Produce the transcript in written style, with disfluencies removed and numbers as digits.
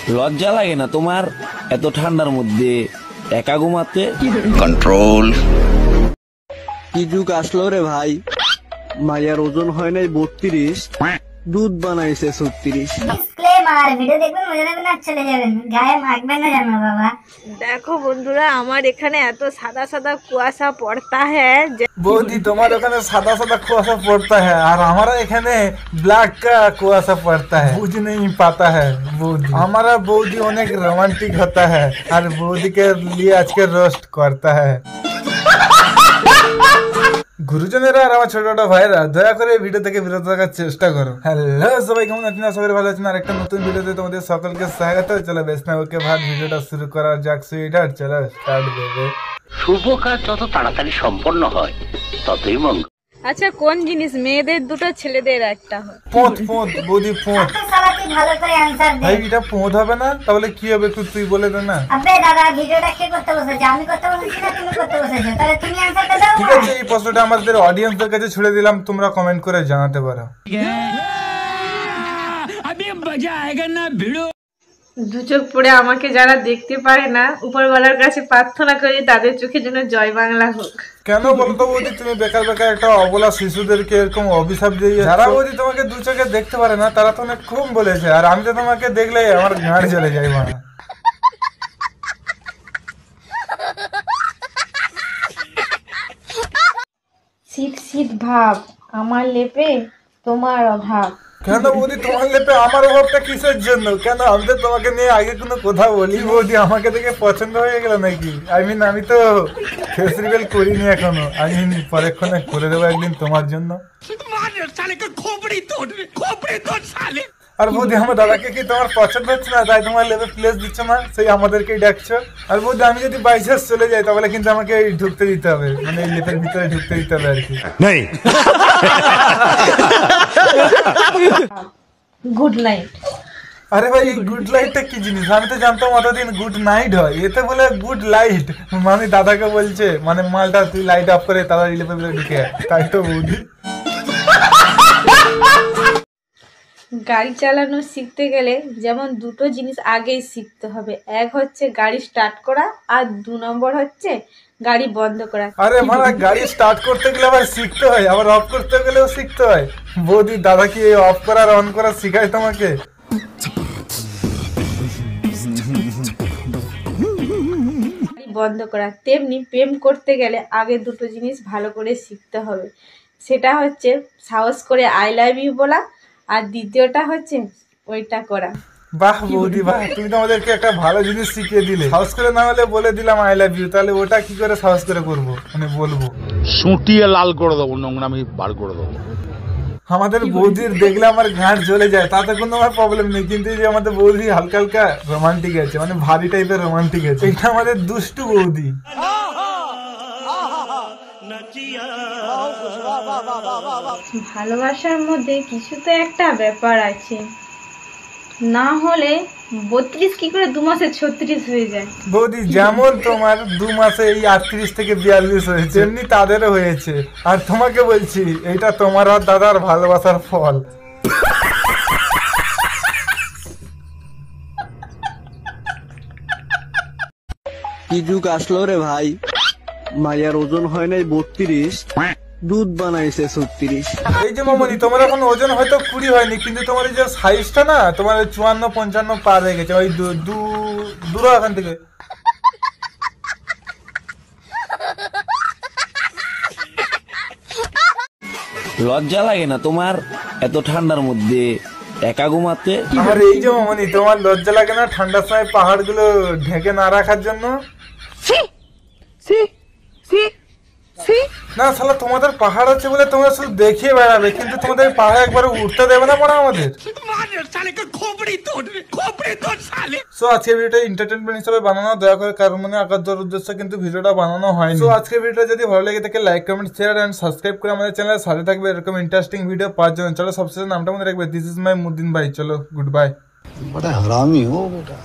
লজ্জা লাগে না তোমার এত ঠান্ডার মধ্যে একা ঘুমাতে? কন্ট্রোল। কি যুগ আসলো রে ভাই, মায়ের ওজন হয় নাই 32, দুধ বানাইছে 36। ভিডিও দেখবেন, মজা নেবেন আর চলে যাবেন, গায়ে মাখবেন না জানো বাবা। দেখো বন্ধুরা, আমার এখানে এত সাদা সাদা কুয়াশা পড়তা হ্যাঁ। বৌদি তোমার ওখানে সাদা সাদা কুয়াশा पड़ता है और हमारा এখানে ব্ল্যাক का कुआसा पड़ता है, बुझ नहीं पाता है बौदी। हमारा बौदी অনেক रोमांटिक होता है और बौदी के लिए आज के रोस्ट करता है। গুরুজনেরা আর আমার ছোট ছোট ভাইরা দয়া করে ভিডিও থেকে বিরত থাকার চেষ্টা করো। হ্যালো সবাই, কেমন আছেন? আশা করি ভালো আছেন। আর একটা নতুন ভিডিওতে তোমাদের সকলকে স্বাগত। চলো বেশ না ওকে ভাত ভিডিওটা শুরু করা যাক। সুইটার চলো স্টার্ট দেবে। শুভ কাজ যত তাড়াতাড়ি সম্পন্ন হয় ততই মঙ্গল। আচ্ছা, কোন জিনিস মেয়েদের দুটো ছেলেদের একটা হয়? পোঁত পোঁত বৌদি পোঁত। শালা তুই ভালো করে অ্যানসার দে। ভাই এটা পোঁত হবে না? তাহলে কি হবে একটু তুই বলে দে না। আবে দাদা, ভিডিওটা কে করতে বসেছে? আমি করতে বসেছি না তুমি করতে বসেছো? তাহলে তুমি অ্যানসারটা দাও। ঠিক আছে, এই প্রশ্নটা আমাদের অডিয়েন্সদের কাছে ছুড়ে দিলাম, তোমরা কমেন্ট করে জানাতে পারো। দু চোখ পড়ে আমাকে যারা দেখতে পারে না, উপরওয়ালার কাছে প্রার্থনা করি তাদের চোখের জন্য জয় বাংলা হোক। কেন বলতো বৌদি, তুমি বেকার বেকার একটা অবলা শিশুদেরকে এরকম অভিশাপ দিয়ে যারা বৌদি তোমাকে দু চোখে দেখতে পারে না তারা তো অনেক কম বলেছে, আর আমি তো তোমাকে দেখলে আমার গাড়ি চলে যায় মানে। শীত শীত ভাব আমার লেপে তোমার অভাব। কেন বৌদি তোমার লেপে আমার অভাবটা কিসের জন্য? কেন আমি তো তোমাকে নিয়ে আগে কোনো কথা বলি বৌদি, আমাকে দেখে পছন্দ হয়ে গেল নাকি? আমি তো ফেস রিভিল করিনি এখনো, পরেক্ষণে করে দেবো একদিন তোমার জন্য। আর বৌদি আমার দাদাকে কি তোমার পছন্দ হচ্ছে না তাই তোমার লেপে প্লেস দিচ্ছ না, সেই আমাদেরকেই ডাকছো? আর বৌদি আমি যদি বাইচান্স চলে যাই তাহলে কিন্তু আমাকে ঢুকতে দিতে হবে, মানে এই লেপের ভিতরে ঢুকতে দিতে হবে আর কি। Good night. আরে ভাই গুড লাইটটা কি জিনিস? আমি তো জানতাম অতদিন গুড নাইট হয়, এতে বলে গুড লাইট। মানে দাদাকে বলছে মানে মালটা তুই লাইট অফ করে তাড়াতাড়ি লেপে ঢুকে, তাই তো বৌদি। গাড়ি চালানো শিখতে গেলে যেমন দুটো জিনিস আগেই শিখতে হবে, এক হচ্ছে গাড়ি স্টার্ট করা আর 2 নম্বর হচ্ছে গাড়ি বন্ধ করা। আরে মানে গাড়ি স্টার্ট করতে গেলে আবার শিখতে হয়, আবার অফ করতে গেলেও শিখতে হয়। বৌদি দাদা কি অফ করা আর অন করা শিখায় তোমাকে? গাড়ি বন্ধ করা। তেমনি প্রেম করতে গেলে আগে দুটো জিনিস ভালো করে শিখতে হবে, সেটা হচ্ছে সাহস করে আই লাভ ইউ বলা, আর দ্বিতীয়টা হচ্ছে ওইটা করা। বাহ বৌদি বাহ, তুমি তো আমাদেরকে একটা ভালো জিনিস শিখিয়ে দিলে। সাহস করে না হলে বলে দিলাম আই লাভ ইউ, তাহলে ওটা কি করে সাহস করে করবো, মানে বলবো? সুটিয়ে লাল করে দেবো, নোংরামি বার করে দেবো। আমাদের বৌদির দেখলে আমার ঘাট জ্বলে যায়, তাতে কোনো আমার প্রবলেম নেই, কিন্তু এই যে আমাদের বৌদি হালকা হালকা রোমান্টিক আছে, মানে ভারী টাইপের রোমান্টিক আছে, এটা আমাদের দুষ্টু বৌদি। ভালোবাসার মধ্যে কিছু তো একটা ব্যাপার আছে, না হলে 32 কি করে 2 মাসে 36 হয়ে যায়? বৌদি যেমন তোমার 2 মাসে এই 38 থেকে 42 হয়েছে, এমনি তাদেরও হয়েছে। আর তোমাকে বলছি এইটা তোমার আর দাদার ভালোবাসার ফল। কি যুগ আসলো রে ভাই, মায়ের ওজন হয় নাই 32, দুধ বানাইছে 36। এই যে মামনি, তোমার এখন ওজন হয়তো 20 হয়নি, কিন্তু তোমার এই যে সাইজটা না, তোমার 54-55 পার হয়ে গেছে। ওই দূর এখান থেকে। লজ্জা লাগে না তোমার এত ঠান্ডার মধ্যে একা ঘুমাতে? আর এই যে মামনি, তোমার লজ্জা লাগে না ঠান্ডার সময় পাহাড় গুলো ঢেকে না রাখার জন্য? না শালা, তোমাদের পাহাড় আছে বলে তোমরা শুধু দেখিয়ে বেড়াবে, কিন্তু তোমাদের পাহাড়ে একবার উঠতে দেবে না পড়া আমাদের। সো আজকে ভিডিওটা এন্টারটেইনমেন্ট হিসেবে বানানো, দয়া করে কারোর মনে আঘাত দেওয়ার উদ্দেশ্যে কিন্তু ভিডিওটা বানানো হয়নি। সো আজকে ভিডিওটা যদি ভালো লেগে থাকে like comment share and subscribe করে আমাদের চ্যানেলের সাথে থাকবে এরকম ইন্টারেস্টিং ভিডিও পাওয়ার জন্য। চলো সবশেষে নামটা মনে রাখবে, দিস ইজ মাই মুদ্দিন ভাই। চলো গুড বাই। বড় হারামি হো বেটা।